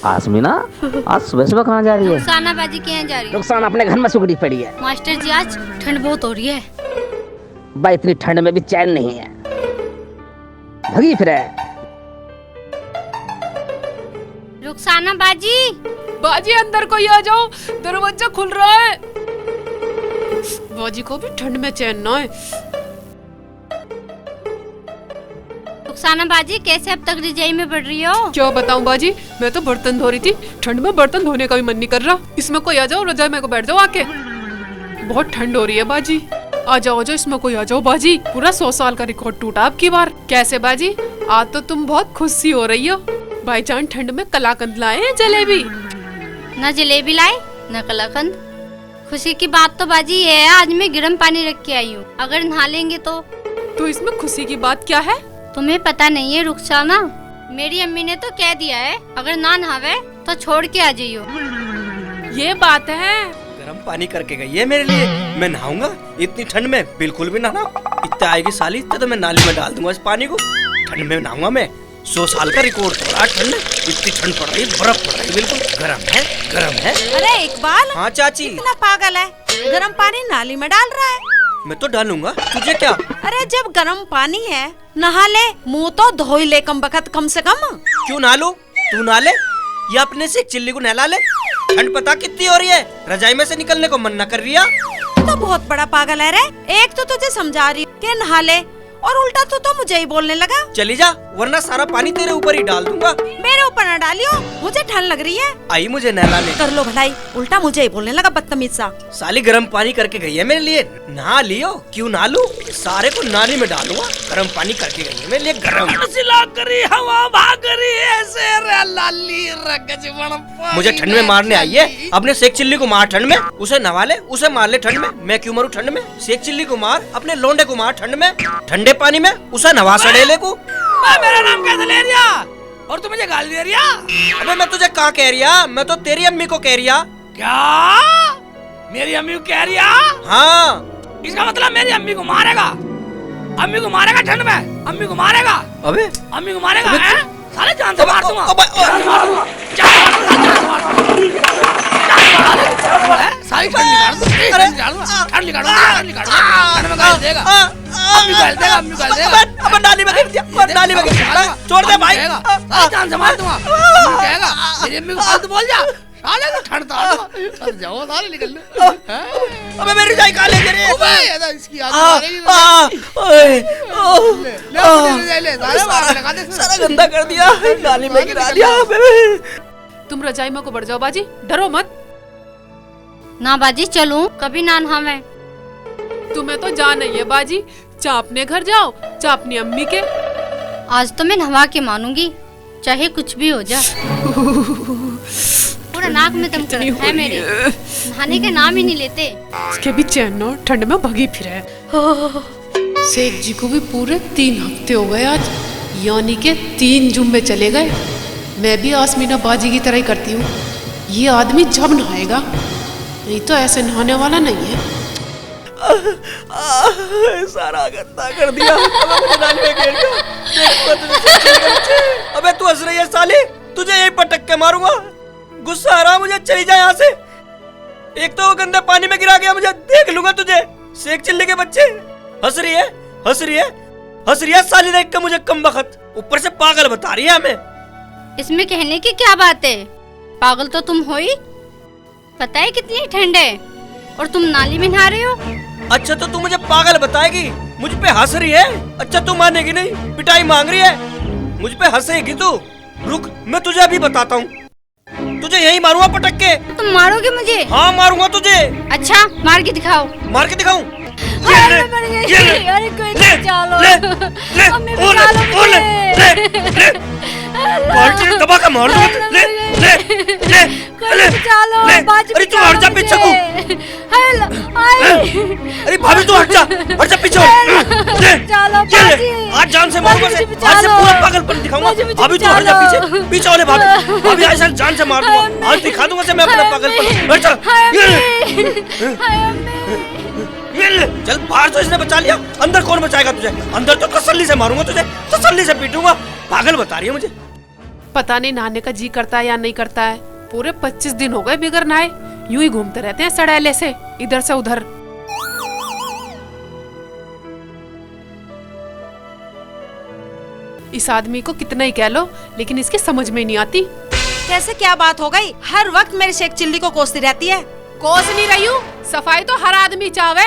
आसमीना, आज सुबह सुबह कहाँ जा रही है? रुखसाना बाजी के यहाँ जा रही है। रुखसाना अपने घर में सुगड़ी पड़ी है। मास्टर जी आज ठंड बहुत हो रही है। भाई इतनी ठंड में भी चैन नहीं है, भगी फिर है। रुखसाना बाजी, बाजी अंदर कोई आ जाओ, दरवाजा खुल रहा है। बाजी को भी ठंड में चैन ना है। रुखसाना बाजी कैसे अब तक रजाई में पड़ रही हो? क्या बताऊं बाजी, मैं तो बर्तन धो रही थी। ठंड में बर्तन धोने का भी मन नहीं कर रहा। इसमें कोई आ जाओ, रजाई में को बैठ जाओ आके। बहुत ठंड हो रही है बाजी। आ जाओ इसमें कोई आ जाओ बाजी। पूरा 100 साल का रिकॉर्ड टूटा अब की बार। कैसे बाजी, आज तो तुम बहुत खुशी हो रही हो। भाईजान ठंड में कलाकंद लाए हैं, जलेबी। न जलेबी लाए न कलाकंद। खुशी की बात तो बाजी ये है, आज मैं गर्म पानी रख के आई हूँ। अगर नहा लेंगे तो इसमें खुशी की बात क्या है? तुम्हें पता नहीं है रुखसाना, मेरी अम्मी ने तो कह दिया है अगर ना नहावे तो छोड़ के आ जाइयो। ये बात है। गरम पानी करके गई है मेरे लिए। मैं नहाऊंगा इतनी ठंड में? बिल्कुल भी नहाना। इतने आएगी साली तो मैं नाली में डाल दूंगा इस पानी को। ठंड में नहाऊंगा मैं। 100 साल का रिकॉर्ड तोड़ा ठंड। इतनी ठंड पड़ रही, बर्फ पड़ रही, बिल्कुल गरम है, गरम है। अरे इकबाल, हाँ चाची। इतना पागल है, गरम पानी नाली में डाल रहा है। मैं तो डालूंगा, तुझे क्या? अरे जब गरम पानी है नहा ले, मुंह तो धो ही ले कम बखत कम से कम। क्यों नहा लूं? तू नहा ले या अपने से चिल्ली को नहला ले। ठंड पता कितनी हो रही है, रजाई में से निकलने को मन न कर रही है। तो बहुत बड़ा पागल है रे। एक तो तुझे समझा रही कि नहा ले और उल्टा तो मुझे ही बोलने लगा। चली जा वरना सारा पानी तेरे ऊपर ही डाल दूंगा। मेरे ऊपर न डालियो, मुझे ठंड लग रही है। आई मुझे नहलाने। कर लो भलाई, उल्टा मुझे ही बोलने लगा बदतमीज सा। साली गरम पानी करके गई है मेरे लिए। नहा लियो। क्यों नहा लूं? सारे को नाली में डालूंगा। गरम पानी करके गई है मेरे लिए। गरम हवा भाग रही ऐसे लाली मुझे ठंड में मारने आई है। अपने शेख चिल्ली को मार ठंड में। उसे नवा ले, उसे मार ले ठंड में। मैं क्यों मरूं ठंड में? शेख चिल्ली को मार, अपने लोंडे को मार ठंड में, ठंडे पानी में। उसे नवा सड़ेले को। मेरा नाम कैसे ले रिया और तू मुझे गाली दे रिया? अबे मैं तुझे कहाँ कह रिया? मैं तो तेरी अम्मी को कह रिया। क्या मेरी अम्मी को कह रिया? हाँ। इसका मतलब मेरी अम्मी को मारेगा? अम्मी को मारेगा ठंड में? अम्मी को मारेगा? अबे अम्मी को मारेगा? हैं? साले जान से मार दूंगा। सारी ठंड निकाल दूंगा। ठंड निकाल दूंगा। ठंड निकाल दूंगा। ठंड में गाली देगा। अम्मी गाली देगा। अम्मी गाली देगा। अब नाली में गिर दिया। नाली में गिर दिया। छोड़ दे भाई। साले जान से मार दूंगा। अम्मी कहेगा मेरी अम्मी को फालतू बोल जा। साले को ठंड ताड़ जाओ, साले निकल ले। अबे मेरी जाई काले तेरे। ओबे ये इसकी आदत आ रही है। ले सारे बाहर लगा दे। सारा गंदा कर दिया, नाली में गिरा दिया। तुम रजाई में को बढ़ जाओ बाजी, डरो मत। ना बाजी चलूं, कभी ना नहावे। तुम्हें तो जान नहीं है बाजी। चाहे अपने घर जाओ चाहे अपनी अम्मी के। आज तो मैं नहा के मानूंगी, चाहे कुछ भी हो जाए। पूरा नाक में दम कर है मेरे। नहाने के नाम ही नहीं लेते। इसके भी चैन न ठंड में भगी फिरे। शेख जी को भी पूरे 3 हफ्ते हो गए आज, यानी के 3 जुम्मे चले गए। मैं भी आसमीना बाजी की तरह ही करती हूँ। ये आदमी जब नहाएगा, नहीं तो ऐसे नहाने वाला नहीं है। सारा गंदा कर दिया। अबे तू हंस रही है साली? तुझे यही पटक के मारूंगा। गुस्सा आ रहा मुझे, चली जा यहाँ से। एक तो वो गंदे पानी में गिरा गया, मुझे देख लूंगा तुझे। शेख चिल्ली के बच्चे। हंस रही है, हंस रही है, हंस रही है साली देख के मुझे कम बखत। ऊपर से पागल बता रही है हमें। इसमें कहने की क्या बात है? पागल तो तुम हो ही। पता है कितनी ठंड है और तुम नाली में नहा रहे हो। अच्छा तो तू मुझे पागल बताएगी? मुझ पे हंस रही है? अच्छा तू मानेगी नहीं, पिटाई मांग रही है। मुझ पे हंसेगी तू? रुक मैं तुझे अभी बताता हूँ। तुझे यही मारूंगा पटक के। तुम मारोगे मुझे? हाँ मारूंगा तुझे। अच्छा मार के दिखाओ। मार के दिखाऊं? अरे कोई बचा लो। अम्मी बचा लो मुझे। दबा का मार दूंगा। ले ले ले ले ले। अरे तू हट जा पीछे को। अरे भाभी तू हट जा पीछे। आज जान से मारूंगा। आज से पूरा पागलपन दिखाऊंगा। भाभी तू हट जा पीछे। पीछे वाले भाभी आज जान से मार दूंगा। आज दिखा दूंगा से मैं अपना पागलपन। हट जा। चल बाहर तो इसने बचा लिया, अंदर कौन बचाएगा तुझे? अंदर तो तसल्ली से मारूंगा तुझे, तसल्ली से पीटूंगा। पागल बता रही है मुझे। पता नहीं नहाने का जी करता है या नहीं करता है। पूरे 25 दिन हो गए बिगर नहाए, यूं ही घूमते रहते हैं सड़ैले से इधर से उधर। इस आदमी को कितना ही कह लो लेकिन इसकी समझ में नहीं आती। कैसे क्या बात हो गई? हर वक्त मेरे शेख चिल्ली को कोसती रहती है। कोस नहीं रही हूँ, सफाई तो हर आदमी चाहे।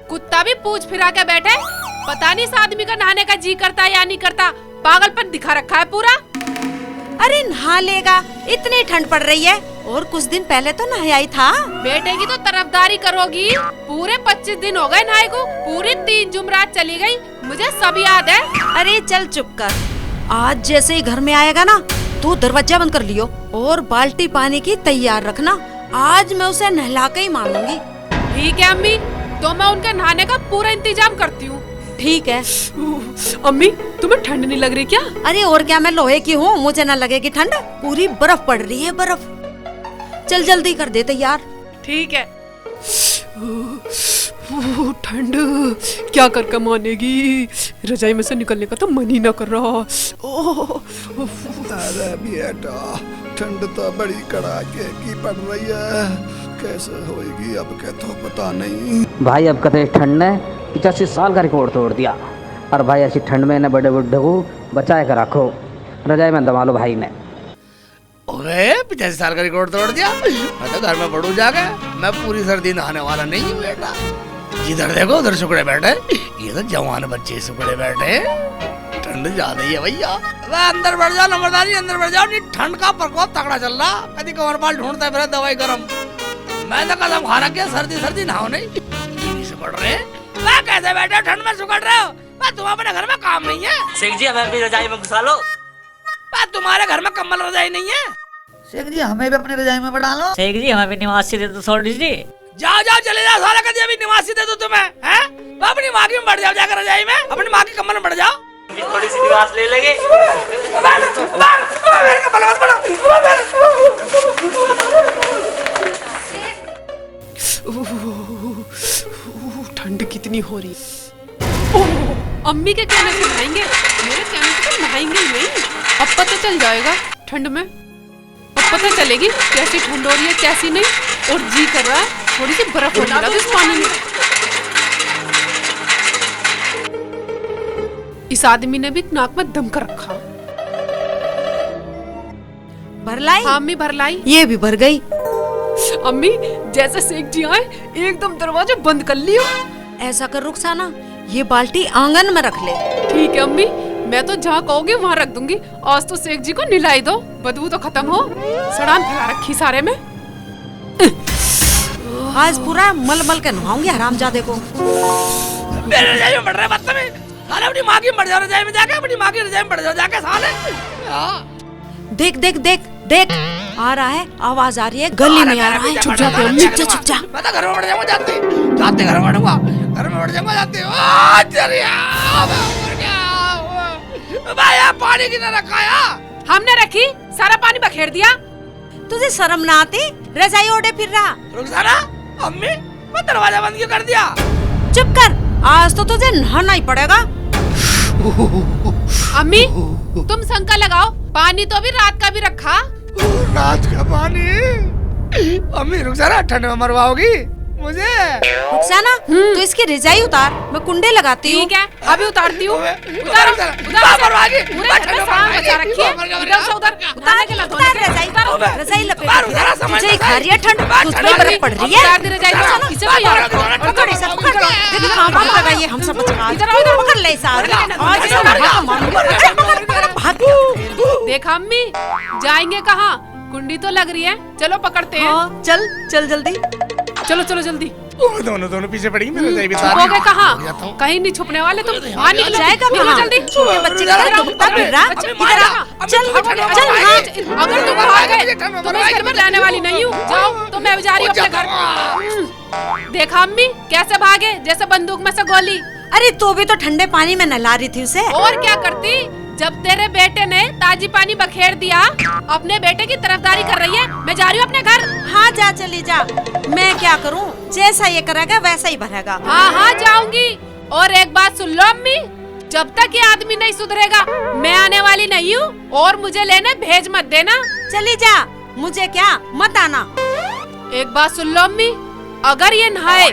कुत्ता भी पूछ फिरा के बैठे। पता नहीं इस आदमी का नहाने का जी करता है या नहीं करता। पागलपन दिखा रखा है पूरा। अरे नहा लेगा, इतनी ठंड पड़ रही है। और कुछ दिन पहले तो नहाया ही था। बेटे की तो तरफदारी करोगी। पूरे 25 दिन हो गए नहाए को, पूरी 3 जुमरात चली गई, मुझे सब याद है। अरे चल चुप कर। आज जैसे ही घर में आएगा ना, तू दरवाजा बंद कर लियो और बाल्टी पानी की तैयार रखना। आज मैं उसे नहला के ही मारूंगी। ठीक है अम्मी, तो मैं उनके नहाने का पूरा इंतजाम करती हूँ। ठीक है। अम्मी तुम्हें ठंड नहीं लग रही क्या? अरे और क्या, मैं लोहे की हूँ, मुझे ना लगेगी ठंड। पूरी बर्फ पड़ रही है, बर्फ। चल जल्दी कर दे तैयार। ठीक है। ठंड क्या कर कमानेगी, रजाई में से निकलने का तो मन ही ना कर रहा। अरे बेटा, ठंड तो बड़ी कड़ाके की पड़ रही है, कैसे होएगी अब के तो पता नहीं। भाई अब कहते ठंड ने 85 साल का रिकॉर्ड तोड़ दिया। और भाई ऐसी ठंड में न बड़े बुढ़े को बचाए कर रखो, रजाई में दबा लो भाई ने। ओए 85 साल का रिकॉर्ड तोड़ दिया। मैं तो घर में पड़ू जाके, मैं पूरी सर्दी नहाने वाला नहीं हूँ बेटा। जिधर देखो उधर सुकड़े बैठे, ये तो जवान बच्चे सुकड़े बैठे। ठंड ज्यादा ही है भैया। अंदर बैठ जाओ नंबरदारी, अंदर बैठ जाओ। ठंड का प्रकोप तगड़ा चल रहा। कभी कमर पाल ढूंढता है फिर दवाई गरम। मैं तो कसम खा रखी है, सर्दी सर्दी नहाओ नहीं। ये सुकड़ रहे वह कैसे बैठे ठंड में सुकड़ रहे हो? तुम अपने घर में काम नहीं है? शेख जी हमें भी रजाई में घुसा लो। तुम्हारे घर में कम्बल रजाई नहीं है? शेख जी हमें भी अपनी रजाई में बैठा लो। शेख जी हमें भी निवासी दे दो थोड़ी सी। जाओ जाओ चले जाओ, सारा कभी अभी निवासी दे दो तुम्हें। हैं? अपनी माँ की में बैठ जाओ जाकर रजाई में, अपनी माँ की कम्बल में बैठ जाओ। थोड़ी सी निवास ले लेंगे। ठंड कितनी हो रही है। अम्मी के कहने से नहाएंगे, मेरे कहने से तो नहाएंगे ही नहीं। अब पता चल जाएगा ठंड में, अब पता चलेगी कैसी ठंड हो रही है कैसी नहीं। और जी कर रहा है थोड़ी सी बर्फ हो रहा है इस पानी में। इस आदमी ने भी नाक में दम कर रखा। भर लाई? हाँ अम्मी भर लाई। ये भी भर गई। अम्मी जैसे शेख जी आए एकदम दरवाजा बंद कर लियो। ऐसा कर रुखसाना, ये बाल्टी आंगन में रख ले। ठीक है अम्मी, मैं तो जहाँ कहोगे वहाँ रख दूंगी। आज तो शेख जी को निलाई दो, बदबू तो खत्म हो। सड़ान फैला रखी सारे में। आज पूरा मल मल के नहाऊंगी हरामजादे को। मेरे रजाई में बढ़ रहा है बदतमीज। साले अपनी माँ की में बढ़ जाओ रजाई में जाके, अपनी माँ की रजाई में बढ़ जाओ जाके साले। देख देख देख देख, आ रहा है, आवाज आ रही है, गली में आ रहा है। चुप जा अम्मी, चुप जा। मैं तो घर में बढ़ जाऊंगा जाते जाते, घर में बढ़ूंगा, घर में बढ़ जाऊंगा जाते। भाई पानी की ना रखाया, हमने रखी, सारा पानी बखेर दिया। तुझे शर्म ना आती? रजाई ओढ़े फिर रहा। रुखसाना, अम्मी मैं दरवाजा बंद क्यों कर दिया? चुप कर, आज तो तुझे नहाना ही पड़ेगा। अम्मी तुम शंका लगाओ, पानी तो अभी रात का भी रखा। रात का पानी? अम्मी रुखसाना ठंड में मरवाओगी मुझे? रुखसाना तू इसकी रजाई उतार, मैं कुंडे लगाती हूँ। ठीक है अभी उतारती हूँ। उतार उतार पूरे घर में सामान बचा रखी है। इधर से उधर उतारने के लिए उतार रजाई, रजाई लपेट। तुझे खा रही है ठंड, तुझ पे बर्फ पड़ रही है। उतार दे रजाई, किसे को याद रखो। पकड़ इसे, पकड़। देखो काम आ लगा, ये हम सब बचा। इधर पकड़ ले इसे। आज इसे भाग। देखा अम्मी जाएंगे कहाँ? कुंडी तो लग रही है, चलो पकड़ते हैं। चल चल जल्दी, चलो चलो जल्दी। दोनों पीछे पड़ी मेरे रजाई भी छुपोगे हो कहाँ? कहीं नहीं छुपने वाले तुम। हाँ निकलो, जाएगा निकलो जल्दी। ये बच्चे किधर घूमता फिर रहा? इधर आ, चल चल। अगर तुम भाग गए तो मैं इस घर में रहने वाली नहीं हूँ। जाओ तो मैं जा रही हूँ अपने घर। देखा अम्मी कैसे भागे, जैसे बंदूक में से गोली। अरे तू भी तो ठंडे पानी में नहला रही थी उसे। और क्या करती, जब तेरे बेटे ने ताजी पानी बखेर दिया, अपने बेटे की तरफदारी कर रही है। मैं जा रही हूँ अपने घर। हाँ जा, चली जा। मैं क्या करूँ, जैसा ये करेगा वैसा ही भरेगा। हाँ हाँ जाऊंगी। और एक बात सुन लो अम्मी, जब तक ये आदमी नहीं सुधरेगा मैं आने वाली नहीं हूँ। और मुझे लेने भेज मत देना। चली जा, मुझे क्या, मत आना। एक बात सुन लो अम्मी, अगर ये नहाए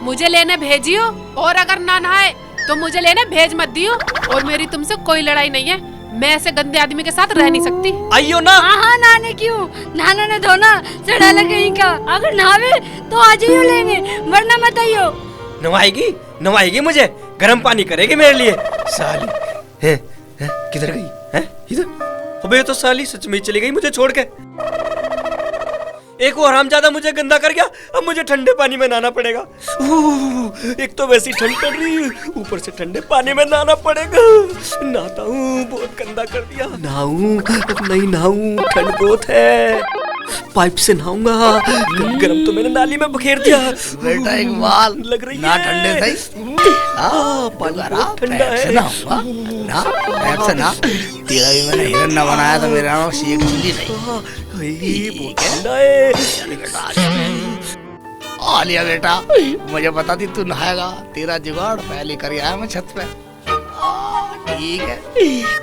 मुझे लेने भेजियो, और अगर ना नहाए तो मुझे लेने भेज मत दियो। और मेरी तुमसे कोई लड़ाई नहीं है, मैं ऐसे गंदे आदमी के साथ रह नहीं सकती। आइयो ना। हाँ हाँ नहाने क्यों, नहाना न धोना सड़ा लगे का। अगर नहावे तो आ जाइयो लेने, वरना मत आइयो। नवाएगी नवाएगी मुझे, गर्म पानी करेगी मेरे लिए साली। हैं किधर गई हैं? इधर। अबे तो साली सच में चली गई मुझे छोड़ के। एक वो हरामजादा मुझे गंदा कर गया, अब मुझे ठंडे पानी में नहाना पड़ेगा। एक तो वैसी ठंड पड़ रही है, ऊपर से ठंडे पानी में नहाना पड़ेगा। नहाता हूँ, बहुत गंदा कर दिया। नहाऊं नहीं नहाऊं, ठंड बहुत है। पाइप से नहाऊंगा, गरम तो मैंने नाली में बखेर दिया। बेटा एक बाल लग रही ना है। ठंडे सही। पानी बहुत ठंडा है। ना पैप से ना, तेरा भी मैंने हिरन ना बनाया तो मेरा नाम शेख चिल्ली नहीं। बहुत ठंडा है। आ लिया बेटा, मुझे पता थी तू नहाएगा। तेरा जुगाड़ पहले कर आया मैं छत पे। ठीक है,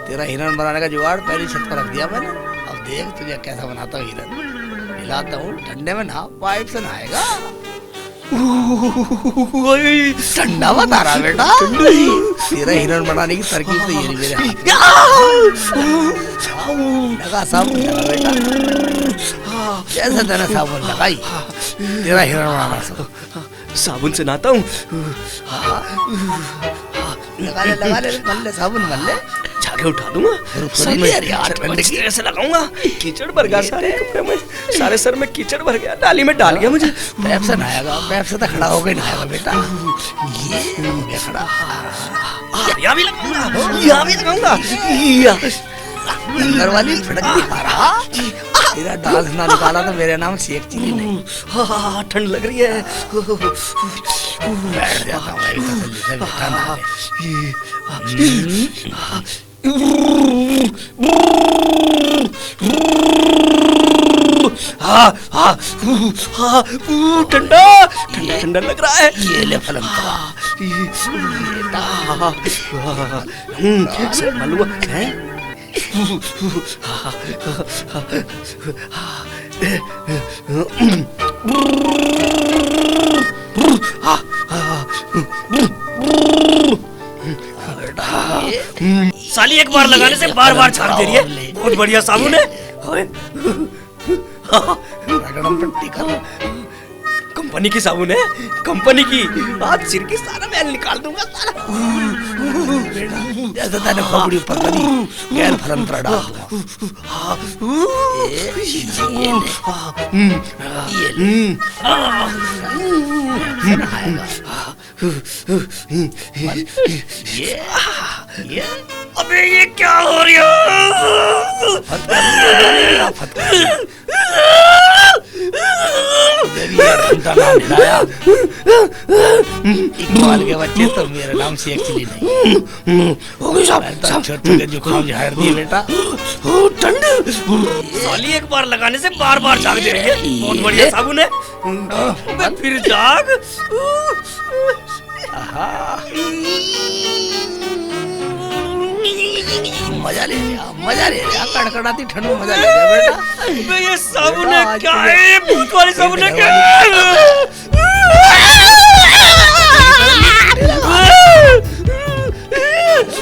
तेरा हिरन बनाने का जुगाड़ पहले छत पर रख दिया मैंने। अब देख तुझे कैसा बनाता हूँ हिरन। हिलाता हूँ, ठंडे में नहा, पाइप से नहाएगा। ठंडा बता रहा बेटा। तेरा हिरन बनाने की तरकीब तो ये नहीं मेरे हाथ। लगा साबुन लगा बेटा, जैसे तेरा साबुन लगाई तेरा हिरन बनाना सब। साबुन से नहाता हूँ। लगा ले मल ले, साबुन मल ले। झाके उठा दूंगा, सर में ऐसे लगाऊंगा। कीचड़ भर गया सारे कपड़े में, सारे सर में कीचड़ भर गया, नाली में डाल गया मुझे। पैप से नहाएगा, पैप से तो खड़ा होकर ही नहाएगा बेटा। ये हो गया खड़ा। यहाँ भी लगाऊंगा, यहाँ भी लगाऊंगा। घर वाली फटक नहीं पा रहा। तेरा डांस ना निकाला तो मेरे नाम शेख चिल्ली नहीं। हाँ ठंड लग रही है। बैठ जाता हूँ मैं भी तसल्ली से, बैठा ना ठंडा ठंडा ठंडा लग रहा है। ये ले फलन मालूम है। साली एक बार लगाने से बार बार झाड़ दे रही है। बहुत बढ़िया साबुन है। पट्टी कर, कंपनी की साबुन है, कंपनी की। आज सिर की सारा मैल निकाल दूंगा सारा। जैसे तेने खोपड़ी ऊपर करी गैर फरंतरा डाल दूंगा। ये अबे ये क्या हो रही इकबाल के बच्चे तो मेरा नाम से एक्चुअली नहीं। छोटे जुकाम झाड़ दिए बेटा। ठंड साली एक बार लगाने से बार बार झाग दे रही है। बहुत बढ़िया साबुन है। अबे फिर झाग। मजा ले लिया, कड़कड़ाती ठंड में मजा ले लिया बेटा। अबे ये साबुन है क्या है? भूत वाली साबुन है क्या?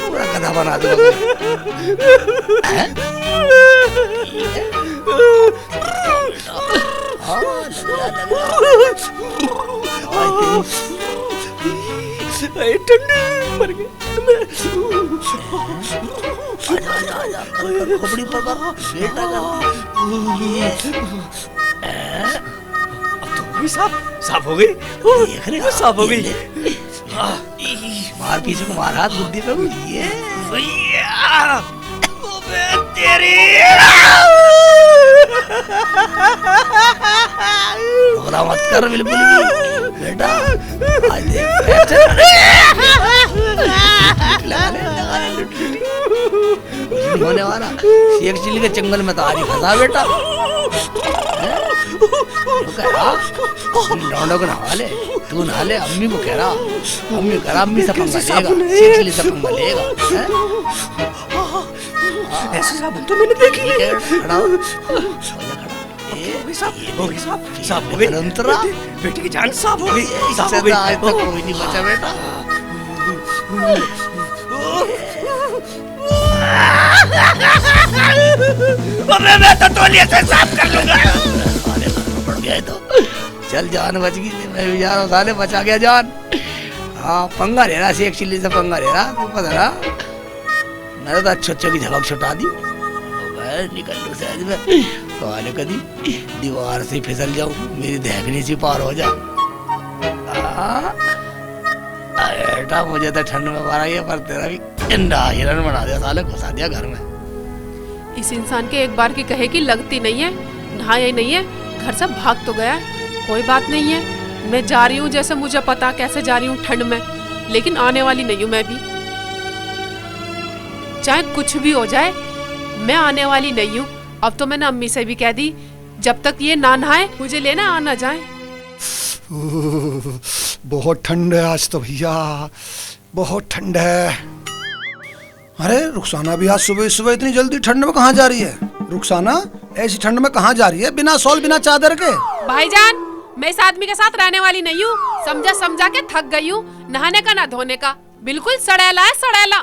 पूरा गधा बना दूंगा। ठंड मर गए। आजा खोपड़ी पर बेटा अब तो साफ हो गई। साफ हो गई। मार पीछे को मार, हाथ बुद्धि पे ये तेरी झगड़ा मत कर बिल्कुल भी बेटा। आज देख बर्तन धोने वाला शेख चिल्ली के चंगल में तो आज ही फंसा बेटा। लौंडों को नहा ले, तू नहा ले, अम्मी को कह रहा, अम्मी कह रहा अम्मी से पंगा लेगा, शेख चिल्ली से पंगा लेगा। ऐसे साबुन तो मैंने देखी नहीं। खड़ा हो, साफ हो गई बेटी की जान साफ हो गई, साफ हो गई। आज तक कोई नहीं बचा बेटा। मैं तो तौलिए से साफ कर लूंगा। पड़ गया तो चल जान बच गई, मैं भी जा रहा हूँ, साले बचा गया जान। हाँ पंगा ले रहा, शेख चिल्ली से पंगा ले रहा, तू पता रहा मैंने तो अच्छे की झलक छुटा दी। निकल लू शायद मैं साले कभी दीवार से फिसल जाऊं, मेरी देखनी सी पार हो जा। बेटा मुझे तो ठंड में मारा ये, पर तेरा भी इंडा हिरन बना दिया साले, घुसा दिया घर में। इस इंसान के एक बार की कहे की लगती नहीं है, नहाया ही नहीं है, घर से भाग तो गया है। कोई बात नहीं है, मैं जा रही हूँ जैसे मुझे पता कैसे जा रही हूँ ठंड में, लेकिन आने वाली नहीं हूँ मैं भी। चाहे कुछ भी हो जाए मैं आने वाली नहीं हूँ। अब तो मैंने अम्मी से भी कह दी जब तक ये ना नहाए मुझे लेना आ ना जाए। बहुत ठंड है आज तो भैया, बहुत ठंड है। अरे रुखसाना भी आज सुबह सुबह इतनी जल्दी ठंड में कहाँ जा रही है? रुखसाना ऐसी ठंड में कहाँ जा रही है बिना शॉल बिना चादर के? भाईजान मैं इस आदमी के साथ रहने वाली नहीं हूँ, समझा समझा के थक गई हूँ। नहाने का ना धोने का, बिल्कुल सड़ेला है सड़ेला।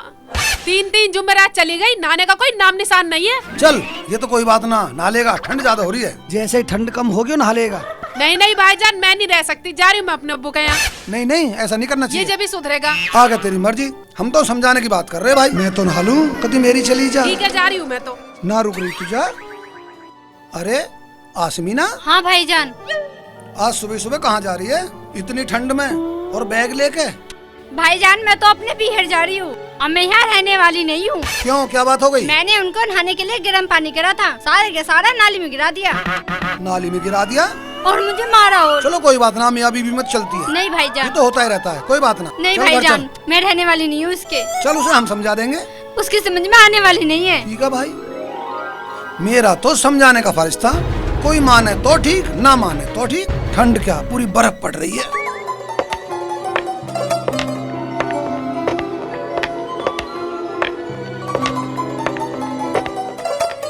3 जुमेरात चली गई, नहाने का कोई नाम निशान नहीं है। चल ये तो कोई बात ना, नहा लेगा, ठंड ज्यादा हो रही है, जैसे ही ठंड कम होगी नहा लेगा। नहीं नहीं भाईजान मैं नहीं रह सकती, जा रही हूँ मैं अपने अब्बू के यहाँ। नहीं नहीं ऐसा नहीं करना ये चाहिए। जब भी सुधरेगा। आगे तेरी मर्जी, हम तो समझाने की बात कर रहे भाई। मैं तो नहा लूं, कभी मेरी चली जा। ठीक है जा रही हूँ मैं तो। ना रुक रही तू जा। अरे आसमीना, हाँ भाईजान। आज सुबह सुबह कहाँ जा रही है इतनी ठंड में और बैग लेके? भाईजान मैं तो अपने पीहर जा रही हूँ, अब मैं यहाँ रहने वाली नहीं हूँ। क्यों, क्या बात हो गई? मैंने उनको नहाने के लिए गर्म पानी करा था, सारे के सारा नाली में गिरा दिया। नाली में गिरा दिया और मुझे मारा। और चलो कोई बात ना, मियाँ बीवी मत चलती है। नहीं ये भाईजान। तो होता ही रहता है, कोई बात ना। नहीं चल घर भाईजान चल। मैं रहने वाली नहीं हूँ उसके। चल उसे हम समझा देंगे। उसकी समझ में आने वाली नहीं है। ठीक है भाई, मेरा तो समझाने का फर्ज था। कोई माने तो ठीक, ना माने तो ठीक। ठंड क्या, पूरी बर्फ पड़ रही है।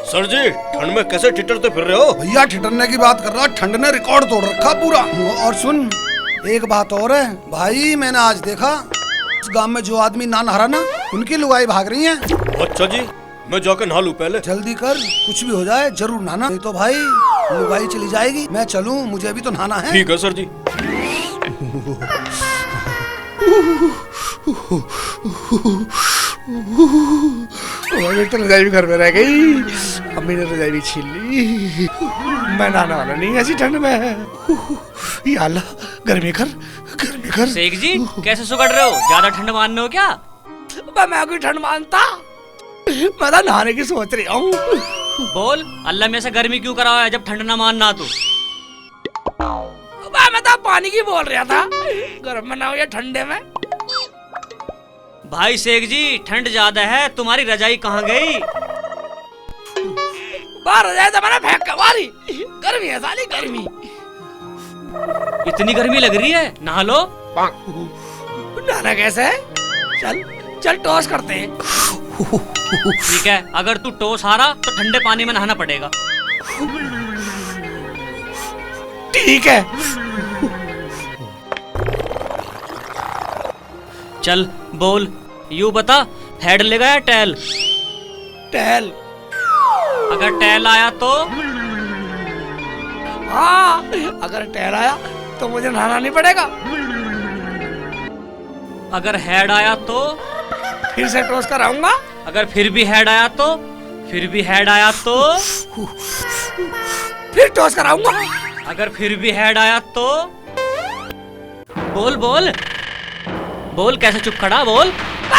सर जी ठंड में कैसे ठिठुरते फिर रहे हो? भैया ठिठुरने की बात कर रहा, ठंड ने रिकॉर्ड तोड़ रखा पूरा। और सुन एक बात और है भाई, मैंने आज देखा इस गांव में जो आदमी ना नहा रहा ना, उनकी लुगाई भाग रही हैं। अच्छा जी मैं जाकर नहा लूं पहले। जल्दी कर, कुछ भी हो जाए जरूर नहाना, नहीं तो भाई लुगाई चली जाएगी। मैं चलूं, मुझे भी तो नहाना है। ठीक है सर जी। रजाई भी घर में रह गई, अम्मी ने रजाई भी छीन ली। मैं नहाने वाला नहीं ऐसी ठंड में। या अल्लाह, गर्मी कर। शेख जी कैसे सुगड़ रहे हो, ज्यादा ठंड मानने हो क्या? मैं कोई ठंड मानता, मैं तो नहाने की सोच रही हूँ। बोल अल्लाह में से गर्मी क्यों कराया है जब ठंड ना मानना तो? मैं तो पानी की बोल रहा था, गर्म में ना हो या ठंडे में। भाई शेख जी ठंड ज्यादा है, तुम्हारी रजाई कहाँ गई? बाहर रजाई तो मैंने फेंक के मारी, गर्मी है साली गर्मी। इतनी गर्मी लग रही है, नहा लो। नहाना कैसे है? चल टॉस करते हैं। ठीक है, अगर तू टॉस हारा तो ठंडे पानी में नहाना पड़ेगा। ठीक है। चल बोल, यू बता, हेड लेगा या टेल? टेल। अगर टेल आया तो? हाँ, अगर टेल आया तो मुझे नहाना नहीं पड़ेगा। अगर हेड आया तो? फिर से टॉस कराऊंगा। अगर फिर भी हेड आया तो? फिर भी हेड आया तो? फिर टॉस कराऊंगा। अगर फिर भी हेड आया तो? बोल बोल बोल, कैसे चुप खड़ा, बोल।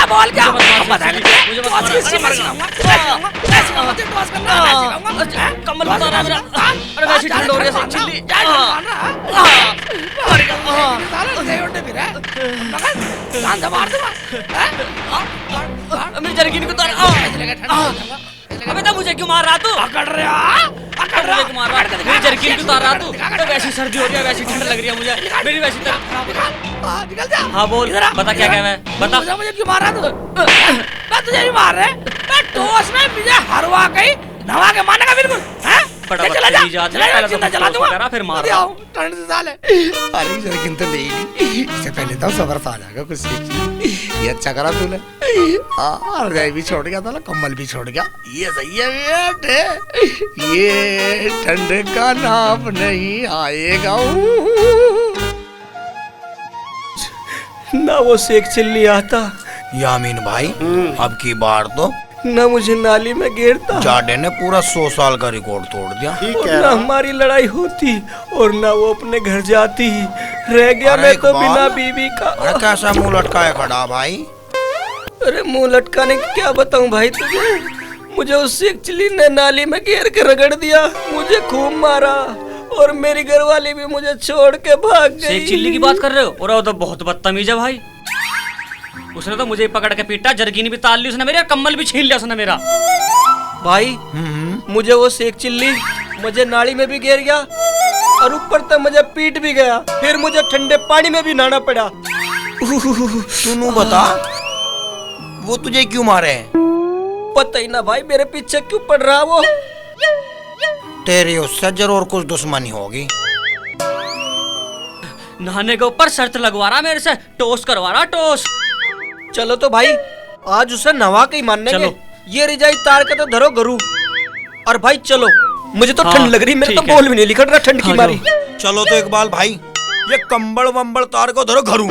बोल क्या? कमल बता रहा मेरा। अरे वैसी ठंड हो रही है चिल्ली। मेरी जरकीन को अबे तो मुझे क्यों मार रहा तू? पकड़ रहा मुझे क्यों मार रहा? मेरी जर्किन क्यों उतार रहा तू? तो वैसी सर्दी हो रही है, वैसी ठंड लग रही है मुझे, मेरी वैसी तरह। निकल जा। हाँ बोल, बता क्या क्या है, बता। मुझे क्यों मार रहा तू? मैं तुझे नहीं मार रहा, मैं टोस में मुझे हरवा गई, नवा के मारने का बिल्कुल, हैं? बड़ा चला जा, बदतमीज आदमी, चला जा, पहले तो जिंदा मुझे चला टोस दूंगा। वगैरह, फिर मार अरे आओ, ठंड से साले। अरे जर्किन तो ले ही ली, इससे पहले तो सबर आ जाएगा कुछ सीख। ये अच्छा करा तूने, रजाई भी छोड़ गया था ना, कम्बल भी छोड़ गया, ये सही है बेटे। ये ठंड का नाम नहीं आएगा। ना वो शेख चिल्ली आता, यामीन भाई अब की बार तो ना मुझे नाली में गिरता, जाडे ने पूरा 100 साल का रिकॉर्ड तोड़ दिया। और ना हमारी लड़ाई होती, और ना वो अपने घर जाती। रह गया अरे मैं तो इकबाल, बिना बीवी का। अरे कैसा मुंह लटकाया खड़ा भाई। अरे मुंह लटकाने की क्या बताऊं भाई तुझे। मुझे उस शेख चिल्ली ने नाली में घेर के रगड़ दिया, मुझे खूब मारा, और मेरी घरवाली भी मुझे छोड़ के भाग गई। शेख चिल्ली की बात कर रहे हो? और वो तो बहुत बदतमीज है भाई, उसने तो मुझे पकड़ के पीटा, जर्किन भी ताल ली उसने मेरे, कम्बल भी छीन लिया उसने मेरा। भाई मुझे वो शेख चिल्ली मुझे नाली में भी घेर गया, और ऊपर तक मुझे पीट भी गया, फिर मुझे ठंडे पानी में भी नहाना पड़ा। तू बता वो तुझे क्यों मारे? पता ही ना भाई, मेरे पीछे क्यों पड़ रहा वो। तेरी उससे जरूर कुछ दुश्मनी होगी। नहाने के ऊपर शर्त लगवा रहा मेरे से, टोस्ट करवा रहा, टोस्ट। चलो तो भाई आज उसे नवा के ही मानने चलो। ये रजाई तार के तो धरो गरू। और भाई चलो, मुझे तो हाँ, ठंड लग रही, मेरे तो ठीक है। बोल भी नहीं निकल रहा ठंड की हाँ, मारी। चलो तो इकबाल भाई, ये कंबल वंबल तार को धरो घरू,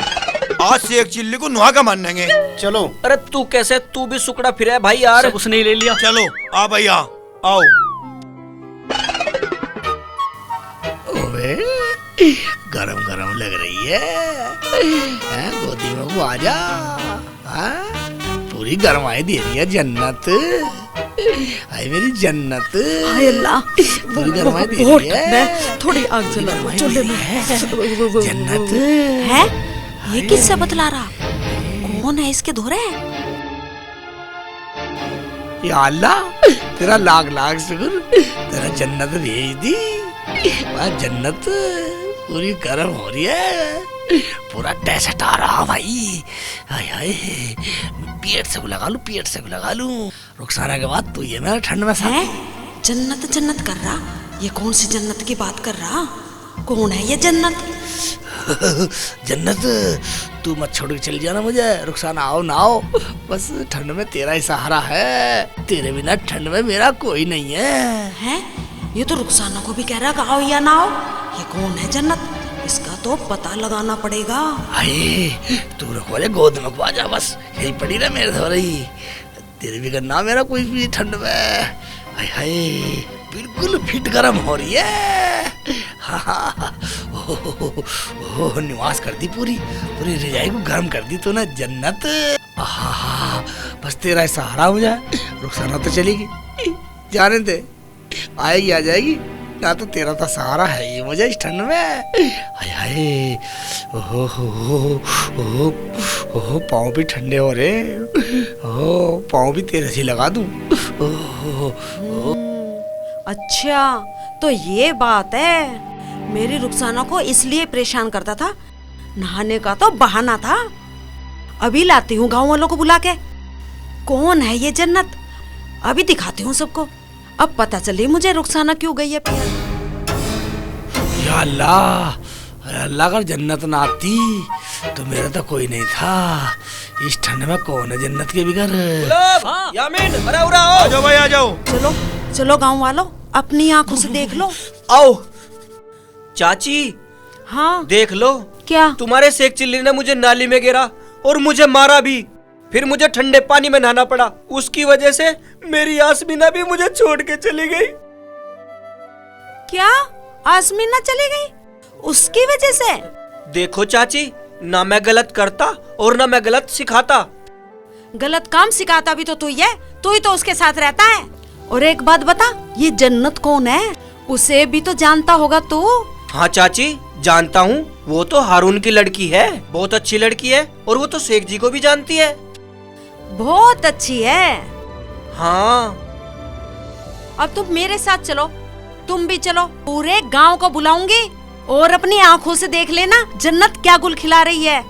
आज शेख चिल्ली को नुहा का मानेंगे। चलो। अरे तू कैसे, तू भी सुकड़ा फिरा है भाई यार। सब उसने ही ले लिया। चलो आ भैया आओ। ओए गरम गरम लग रही है, गोदी में को आजा। पूरी गरमाई दे रही है जन्नत, हाय मेरी जन्नत। हाय अल्लाह, पूरी गरमाई दे बहुत रही है, मैं थोड़ी आग जला चूल्हे में। जन्नत है ये किससे बतला रहा? कौन है इसके धोरे? या अल्लाह तेरा लाख लाख शुक्र, तेरा जन्नत भेज दी। वह जन्नत पूरी गर्म हो रही है, पूरा टेस्ट आ रहा भाई। हाय हाय, पेट से लगा लूं, पेट से लगा लूं। रुखसाना के बाद तू ये मेरा ठंड में है जन्नत जन्नत कर रहा? ये कौन सी जन्नत की बात कर रहा? कौन है ये जन्नत? जन्नत तू मत छोड़ के चली जाना मुझे। रुखसाना आओ ना आओ, बस ठंड में तेरा ही सहारा है, तेरे बिना ठंड में मेरा कोई नहीं है। हैं? ये तो रुखसाना को भी कह रहा कि आओ या ना आओ। ये कौन है जन्नत? इसका तो पता लगाना पड़ेगा। हाय तू रखवा ले, गोद में खवा जा, बस यही पड़ी रहा मेरे धो रही। तेरे भी करना मेरा कोई भी ठंड में। हाय हाय बिल्कुल फिट गरम हो रही है। हाँ, ओह निवास कर दी, पूरी पूरी रजाई को गर्म कर दी तूने जन्नत। हाँ बस तेरा ही सहारा हो जाए। रुखसाना तो चलेगी, जाने दे, आएगी आ जाएगी, ना तो तेरा तो सहारा है ये मुझे इस ठंड में। हाय हाय ओहो ओहो पाँव भी ठंडे हो रहे, ओहो पाँव भी तेरे से लगा दूं। ओहो अच्छा तो ये बात है। मेरी रुखसाना को इसलिए परेशान करता था, नहाने का तो बहाना था। अभी लाती हूँ गाँव वालों को बुला के। कौन है ये जन्नत? अभी दिखाती हूँ सबको। अब पता चली मुझे रुखसाना क्यों गई है पिया। या अल्लाह, अरे अल्लाह अगर जन्नत ना आती तो मेरा तो कोई नहीं था। इस ठंड में कौन है जन्नत के बिगर? यामीन, अरे उरा आओ। आ जाओ भाई आ जाओ। चलो चलो गाँव वालों, अपनी आंखों से देख लो। आओ चाची, हाँ देख लो, क्या? तुम्हारे शेख चिल्ली ने मुझे नाली में गिरा और मुझे मारा भी, फिर मुझे ठंडे पानी में नहाना पड़ा। उसकी वजह से मेरी आसमीना भी मुझे छोड़ के चली गई। क्या आसमीना चली गई? उसकी वजह से? देखो चाची, ना मैं गलत करता और ना मैं गलत सिखाता। गलत काम सिखाता भी तो तू ही है, तू ही तो उसके साथ रहता है। और एक बात बता, ये जन्नत कौन है? उसे भी तो जानता होगा तू। हाँ चाची जानता हूँ, वो तो हारून की लड़की है, बहुत अच्छी लड़की है, और वो तो शेख जी को भी जानती है। बहुत अच्छी है। हाँ अब तुम मेरे साथ चलो, तुम भी चलो, पूरे गांव को बुलाऊंगी और अपनी आंखों से देख लेना जन्नत क्या गुल खिला रही है।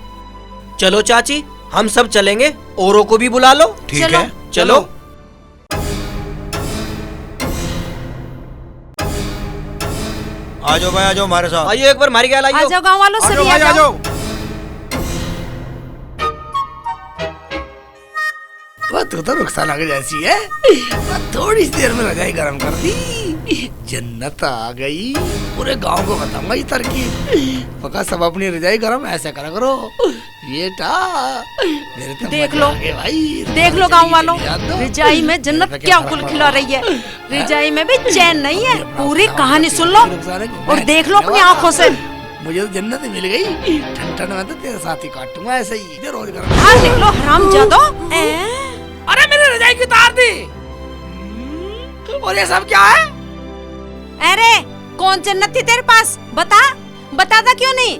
चलो चाची, हम सब चलेंगे, औरों को भी बुला लो। ठीक चलो। है। चलो। आ जाओ भाई, आ जाओ हमारे साथ। आइयो, एक बार हमारी ख्याल आ आइयो। जाओ गांव वालों, आ सभी जाओ आ भाई, आ जाओ। जाओ। वो तू तो रुखसाना की जैसी है। वो थोड़ी सी देर में रजाई गरम कर दी, जन्नत आ गई। पूरे गांव को बताऊंगा ये तरकीब। पक्का सब अपनी रजाई गरम ऐसे करा करो। बेटा मेरे तो देख मजा लो, आ गया भाई। देख लो गांव वालों, याद दो। रिजाई में जन्नत मेरे पे क्या फर्क गुल पड़ा? खिला रही है। रिजाई में भी चैन नहीं है। पूरी अपना कहानी सुन लो और मैं देख लो अपनी धन्यवाद। आंखों से। मुझे तो जन्नत ही मिल गई। ठंड ठंड में तो तेरे साथ ही काटूंगा ऐसे ही। इधर रोज गरम। हाँ निकलो हरामजादो। अरे मेरी रजाई की तार दी। और ये सब क्या है? अरे कौन जन्नत थी तेरे पास, बता, बताता क्यों नहीं?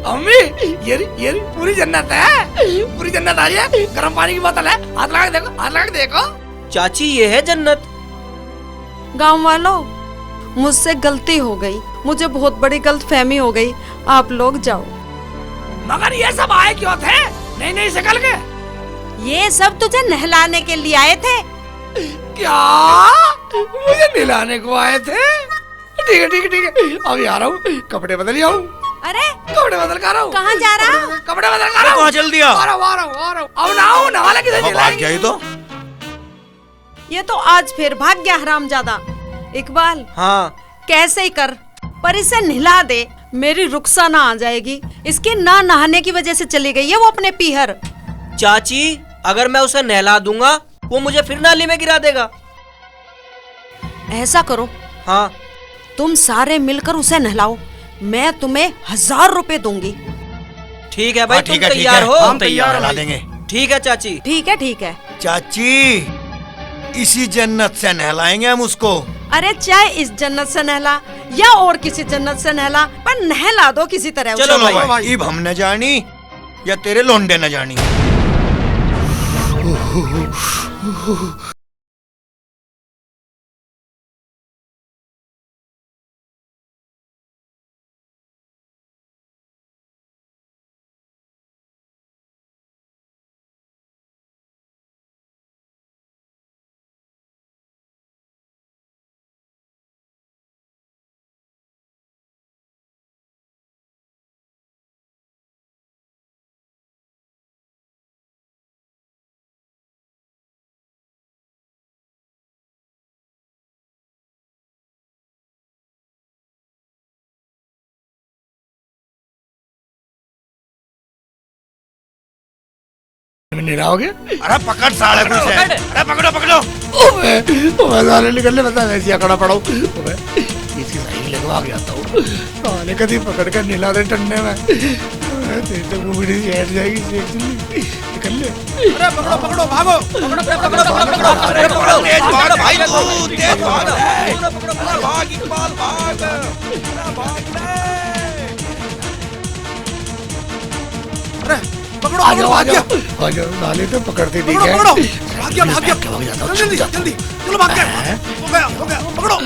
अम्मी ये पूरी जन्नत है। पूरी जन्नत आ रही है। गर्म पानी की बोतल है। हाथ लगा के देखो, हाथ लगा के देखो। चाची, ये है जन्नत। गांव वालों, मुझसे गलती हो गई, मुझे बहुत बड़ी गलतफहमी हो गई। आप लोग जाओ। मगर ये सब आए क्यों थे? नहीं नहीं शकल के। ये सब तुझे नहलाने के लिए आए थे। क्या मुझे नहलाने को आए थे? ठीक है ठीक है ठीक है, अभी आ रहा हूँ। कपड़े बदल आऊँ। अरे कपड़े बदल कर रहा हूँ। कहाँ जा रहा? कपड़े बदल कर रहा हूँ। कहाँ चल दिया? आ रहा हूँ आ रहा हूँ आ रहा हूँ। अब ना हूँ, नवाला किसे अब भाग गया ये तो। ये तो आज फिर भाग गया हरामजादा। इकबाल, हाँ, कैसे ही कर, पर इसे नहला दे, मेरी रुखसाना आ जाएगी। इसके ना नहाने की वजह से चली गई है वो अपने पीहर। चाची, अगर मैं उसे नहला दूंगा वो मुझे फिर नाली में गिरा देगा। ऐसा करो, हाँ, तुम सारे मिलकर उसे नहलाओ, मैं तुम्हें 1000 रुपए दूंगी। ठीक है भाई, हाँ, तुम ठीक है, ठीक तैयार है। हो? हम तैयार ला देंगे। ठीक है चाची। ठीक है। चाची, इसी जन्नत से नहलाएंगे हम उसको। अरे चाहे इस जन्नत से नहला या और किसी जन्नत से नहला, पर नहला दो किसी तरह उसे। चलो भाई, इब हम न जानी या तेरे लोंडे न जानी। नहलाओगे? अरे पकड़ साले कुछ है। अरे पकड़ो पकड़ो। ओबे साले निकलने बता, वैसे अकड़ा पड़ा हूँ। ओबे इसकी सही लगवा के आता हूँ। साले कभी पकड़ कर नहला दे ठंडे में। तेरे तो मुंडी से हट जाएगी शेख चिल्ली। निकल ले। अरे पकड़ो पकड़ो, भागो। अरे पकड़ो, तेज भाग भाई तू, तेज भाग। अरे भाग इकबाल, भाग। अरे भाग ले। अरे पकड़ो आ जाओ पकड़ो, आ भाग गया। जाओ आ जाओ। साले तो पकड़ते ठीक पकड़ो है। पकड़ो, भाग गया भाग गया। भाग जाता हूँ, जल्दी छुप जाता हूँ। जल्दी, चलो भाग गया। हो गया, पकड़ो।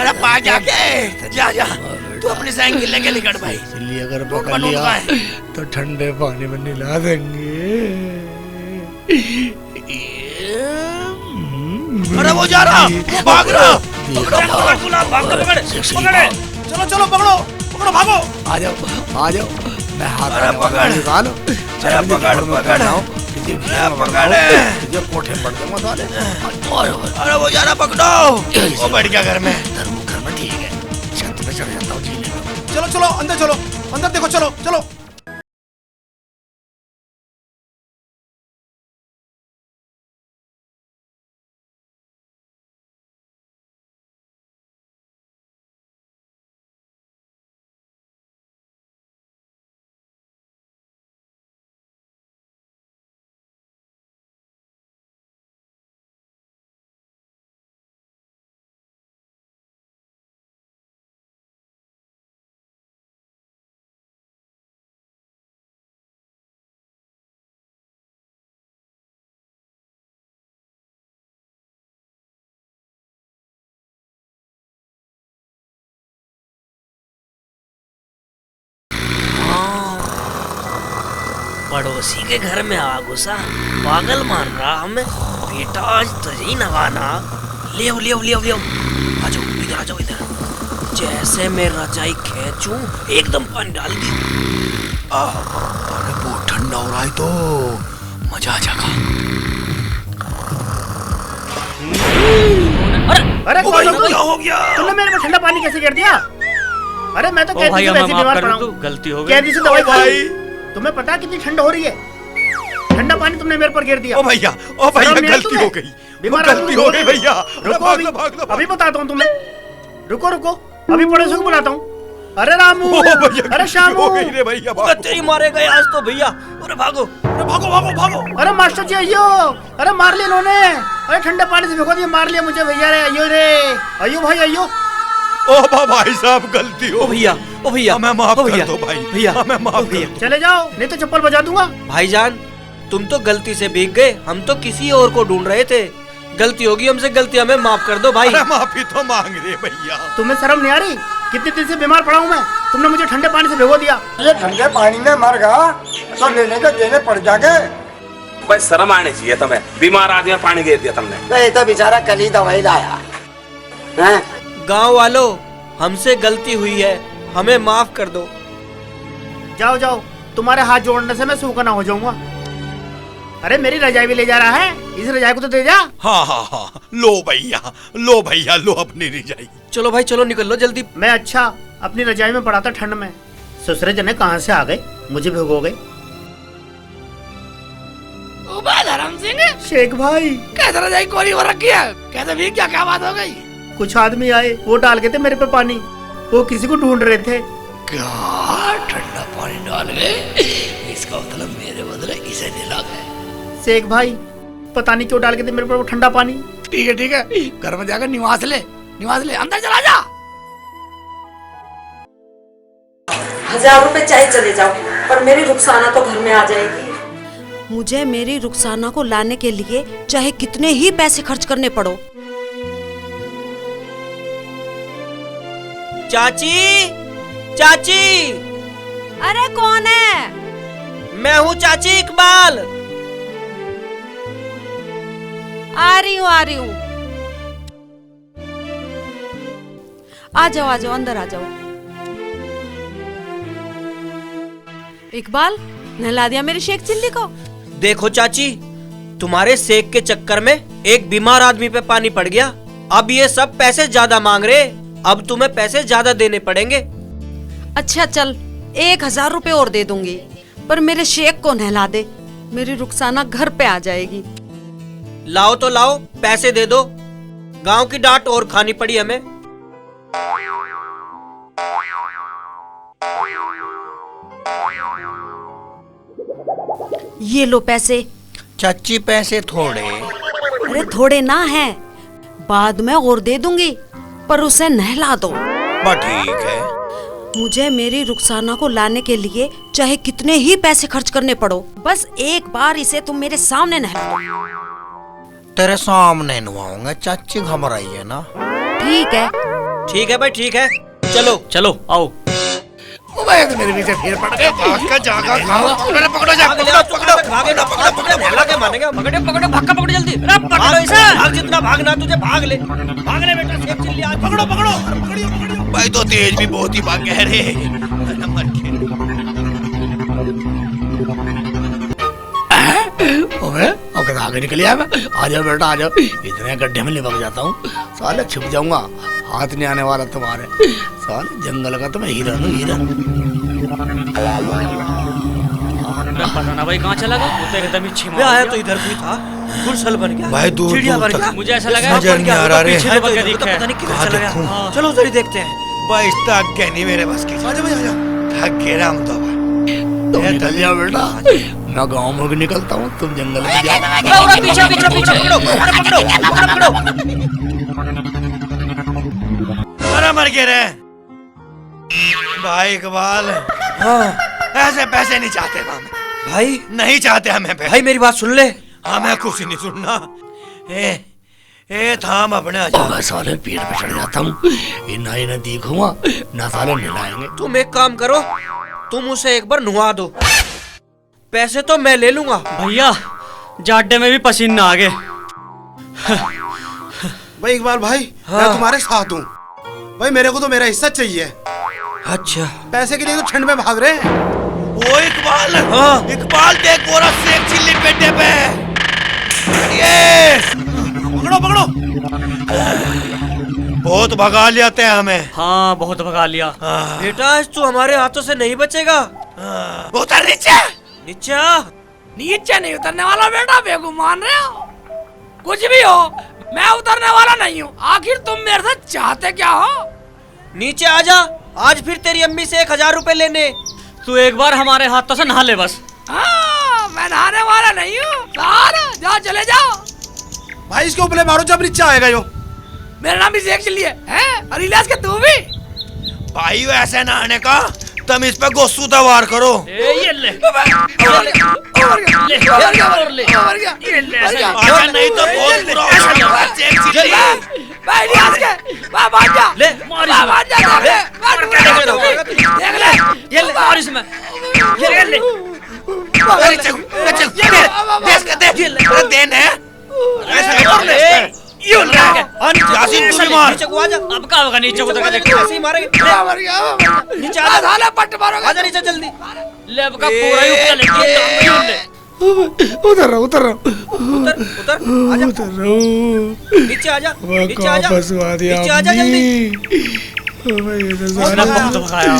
अरे भाग जाके, जा जा, तू अपनी साइकिल लेके निकल भाई। चिल्ली अगर नोट पकड़ नोट लिया का है। तो ठंडे पानी में नहला देंगे। अरे वो जा रहा, वो भाग रहा। पकड़ो पकड़ गुलाब, भाग तो पकड़, पकड़े। चलो चलो पकड़ो, पकड़ो भागो। आ जाओ आ जाओ। मैं हाथ अरे पकड़। निकालो। अरे पकड़ पकड़। पकड़। तुझे कोठे पड़ जाऊंगा साले। अरे वो जा रहा, पकड़ो। वो बैठ गया घर में। घर में ठीक है। छत पे चढ़ जाता हूँ जीने में। चलो चलो अंदर चलो, अंदर देखो, चलो चलो। उसी के घर में आ घुसा, पागल मान रहा हमें। बेटा आज तुझे ही नवाना। ले आओ, ले आओ, ले आओ, ले आओ। आ जाओ इधर, आ जाओ इधर। जैसे मैं रजाई खींचूं एकदम पानी डाल दी। अरे बहुत ठंडा हो रहा है तो मजा आ जाएगा। अरे ओ भाई, क्या हो गया? तुमने मेरे को ठंडा पानी कैसे कर दिया? अरे मैं तो ओ भाई, कैदी से हमें वैसे माफ बीमार कर पड़ा दो, हूँ। गलती हो गई। कैदी से दवाई ओ भाई। खाई। तुम्हें पता है कितनी ठंड हो रही है? ठंडा पानी तुमने मेरे पर गिर दिया। ओ भैया शर्म नहीं आई गलती तुम्हें? हो गई। बीमार गलती हो गई भैया। रुको भाग अभी, लो, भाग लो, अभी बताता हूँ तुम्हें। रुको रुको, अभी पड़ोसियों को बुलाता हूँ। अरे रामू, ओ भैया, अरे शामू, हो गई रे भैया। अबे तेरी मारे गए आज तो भैया। अरे भागो, अरे भागो भागो भागो। अरे मास्टर जी अयो, अरे मार लिया इन्होंने। अरे ठंडे पानी से भिगो दिया, मार लिया मुझे भैया रे। अयो रे, अयो भाई अयो। ओ भाई साहब गलती हो। ओ भैया, ओ भैया, हमें माफ ओ कर भैया, दो भाई। भैया, हमें माफ ओ कर भैया। दो। चले जाओ, नहीं तो चप्पल बजा दूंगा। भाईजान तुम तो गलती से भीग गए, हम तो किसी और को ढूंढ रहे थे। गलती होगी हमसे, गलती हमें माफ कर दो भाई। अरे माफी तो मांग रहे भैया। तुम्हें शर्म नहीं आ रही? कितने दिन से बीमार पड़ा हूँ मैं, तुमने मुझे ठंडे पानी से भिगो दिया। ये ठंडे पानी में मर गया तो लेने के देने पड़ जाएंगे। भाई शर्म आनी चाहिए तुम्हें, बीमार आदमी में पानी गिर दिया तुमने। ये तो बेचारा कल ही दवाई लाया है। गांव वालों हमसे गलती हुई है, हमें माफ कर दो। जाओ जाओ, तुम्हारे हाथ जोड़ने से मैं सूखा ना हो जाऊंगा। अरे मेरी रजाई भी ले जा रहा है, इस रजाई को तो दे जा। हाँ हाँ हाँ, लो भैया लो अपनी रजाई। चलो भाई चलो, निकल लो जल्दी। मैं अच्छा अपनी रजाई में पड़ा था ठंड में। ससुरे जने कहाँ से आ गए, मुझे भिगो गए। धर्म सिंह, शेख भाई, कैसे रजाई कोरी हो रखी है? कैसे भीग गया, क्या बात हो गई? कुछ आदमी आए, वो डाल के थे मेरे पे पानी। वो किसी को ढूंढ रहे थे। क्या ठंडा पानी डाल गए? इसका मतलब मेरे बदले इसे दिला गए। शेख भाई, पता नहीं क्यों डाल के थे मेरे पर वो ठंडा पानी। ठीक है, घर में जाकर निवास ले, अंदर चला जा। 1000 रुपए चाहे चले जाओ, पर मेरी रुखसाना तो घर में आ जाएगी। मुझे मेरी रुखसाना को लाने के लिए चाहे कितने ही पैसे खर्च करने पड़ो। चाची, चाची। अरे कौन है? मैं हूँ चाची इकबाल। आ रही हूँ। आ जाओ, अंदर आ जाओ। इकबाल, नहला दिया मेरी शेख चिल्ली को? देखो चाची, तुम्हारे सेक के चक्कर में एक बीमार आदमी पे पानी पड़ गया। अब ये सब पैसे ज्यादा मांग रहे, अब तुम्हें पैसे ज्यादा देने पड़ेंगे। अच्छा चल, 1000 रुपए और दे दूंगी, पर मेरे शेख को नहला दे, मेरी रुखसाना घर पे आ जाएगी। लाओ तो लाओ, पैसे दे दो। गांव की डांट और खानी पड़ी हमें। ये लो पैसे। चाची पैसे थोड़े। अरे थोड़े ना हैं, बाद में और दे दूंगी, पर उसे नहला दो। ठीक है। मुझे मेरी रुखसाना को लाने के लिए चाहे कितने ही पैसे खर्च करने पड़ो, बस एक बार इसे तुम मेरे सामने नहला दो। तेरे सामने नहवाऊंगा चाची, घबराइए ना। ठीक है भाई ठीक है, चलो आओ। तो मेरे पीछे फिर पड़ गए। पकड़ो जल्दी, भाग जितना भागना तुझे, भाग ले बेटा। सेब चिल्ली आज पकड़ो। भाई तो तेज भी बहुत ही भाग गए रे। ओके आगे निकल आया मैं। आ जाओ बेटा, आ जाओ। इतने गड्ढे में लिपक जाता हूँ, साले छिप जाऊंगा, हाथ नहीं आने वाला तुम्हारे। साले जंगल का तो मैं हिरन हूँ, हिरन। पता ना भाई कहाँ चला गया, वो तो एकदम ही छिमा मैं हो आया गया। तो इधर भी था, गुलशन बन गया, भाई दूर चिड़िया दूर बन गया। तक मुझे ऐसा लगा नजर नहीं आ रहा रे। पीछे लपक के दिखा है। पता नहीं किधर कहाँ चला गया। देखूं? हाँ, चलो उधर ही देखते हैं। भाई तक गए नहीं मेरे बस की। आजा भाई आजा, थक गए हम तो। तुम निकल जाओ बेटा, मैं गाँव में भी निकलता हूँ, तुम जंगल में जाओ। अरे मर गए रे भाई इकबाल। ऐसे पैसे नहीं चाहते हम भाई, नहीं चाहते हमें पैसे। भाई मेरी बात सुन ले। हमें कुछ नहीं सुनना। ए थाम अपने आजा। मैं साले पेड़ पे चढ़ जाता हूँ, ना देखूंगा ना साले मिलाएंगे। तुम एक काम करो, तुम उसे एक बार नुहा दो, पैसे तो मैं ले लूंगा। भैया जाडे में भी पसीना आ गए। भाई इकबाल भाई, मैं तुम्हारे साथ हूँ भाई, मेरे को तो मेरा हिस्सा चाहिए। अच्छा, पैसे के लिए तो ठंड में भाग रहे हैं। ओ इकबाल, हाँ इकबाल देख गोरा सेक चिल्ली पेटे पे। ये पकड़ो पकड़ो। बहुत भगा लियाते हैं हमें। हाँ बहुत भगा लिया। बेटा आज तू हमारे हाथों से नहीं बचेगा। उतर नीचे। नीचे नीचे नहीं उतरने वाला बेटा, बेवकूफ मान रहे हो? कुछ भी हो, मैं उतरने वाला नहीं हूँ। आखिर तुम मेरे से चाहते क्या हो? नीचे आजा, आज फिर तेरी अम्मी से 1000 रुपए लेने। तू एक बार हमारे हाथों से नहा ले बस। मैं नहाने वाला नहीं हूँ। जाओ चले जाओ। भाई इसके ऊपर मारो जब नीचे आएगा यो। मेरा नाम भी शेख चिल्ली है और इलियास के तू भी। भाई ऐसे नहाने का तुम इस पे गोसू तवार करो। ये ले नहीं तो बहुत बुरा होगा। भाई इलियास के भाग जा। ले मार ये ले मार इसमें। ये ले देन है यासीन तू भी मार। नीचे को आजा। अब क्या होगा? नीचे को देख ऐसे ही मारेंगे। नीचे आजा, साले पट्ट मारोगे। आजा नीचे जल्दी। ले अब का पूरा ही ऊपर ले। उतर रहा उतर आजा। नीचे आजा, नीचे आजा, नीचे आजा जल्दी। बहुत भगाया।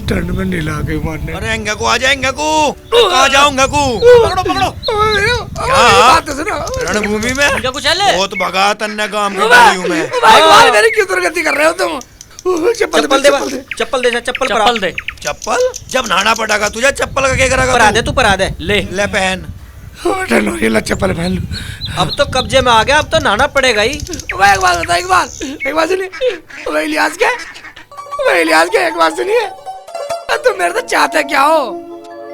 ठंड में नीला के मारने। अरे अंगा को आ जाएंगे को। कहाँ जाऊंगा को? पकड़ो पकड़ो। रणभूमि में कुछ है ले? बहुत भगा तन्ने काम कर रही हूँ मैं। भाई मेरी क्यों दुर्गति कर रहे हो तुम? चप्पल दे, चप्पल दे, चप्पल दे। चप्पल जब नहाना पड़ेगा तुझे चप्पल का क्या करेगा? परा दे, तू परा दे। ले ले पहन। ये चप्पल पहन लूं। अब तो कब्जे में आ गया, अब तो नहाना पड़ेगा ही। एक बात बता, एक बात सुनिए। इलियास के एक बात सुनिए। तुम मेरे से चाहते क्या हो?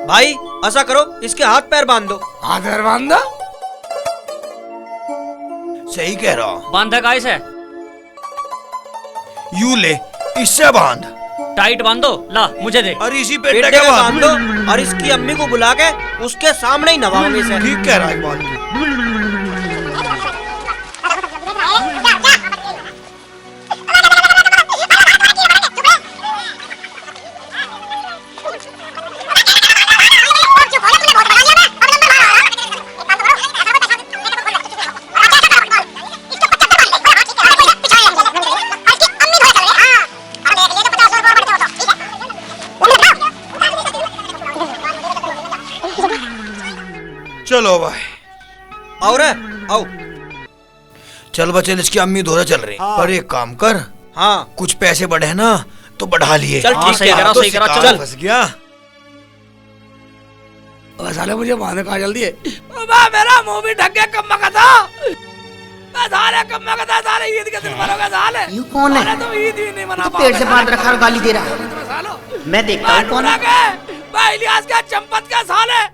भाई ऐसा करो, इसके हाथ पैर बांध दो। हाथ पैर बांध दो? सही कह रहा हूँ। बांधा का इसे? यू ले, इससे बांध। टाइट बांधो। ला मुझे दे। और इसी पेट पेटे का बांध दो और इसकी अम्मी को बुला के उसके सामने ही नवाओगे इसे। ठीक कह रहा है इकबाल। चलो भाई आओ। चल बच्चे, इसकी अम्मी दोहरा चल रही। पर एक काम कर, हाँ कुछ पैसे बढ़े ना तो बढ़ा लिए। चल ठीक है, सही करा चल। फंस गया। साले मुझे बांधे कहा जल्दी है। मेरा मुंह भी ढक गया कम्मा का था। साले कम्मा का था। साले ईद के दिन मरोगे साले। यू कौन है? तो ईद ही नहीं मना पेट से बांध रखा और गाली दे रहा है। मैं देखता हूँ कौन है। भाई इलियास का चंपत का साले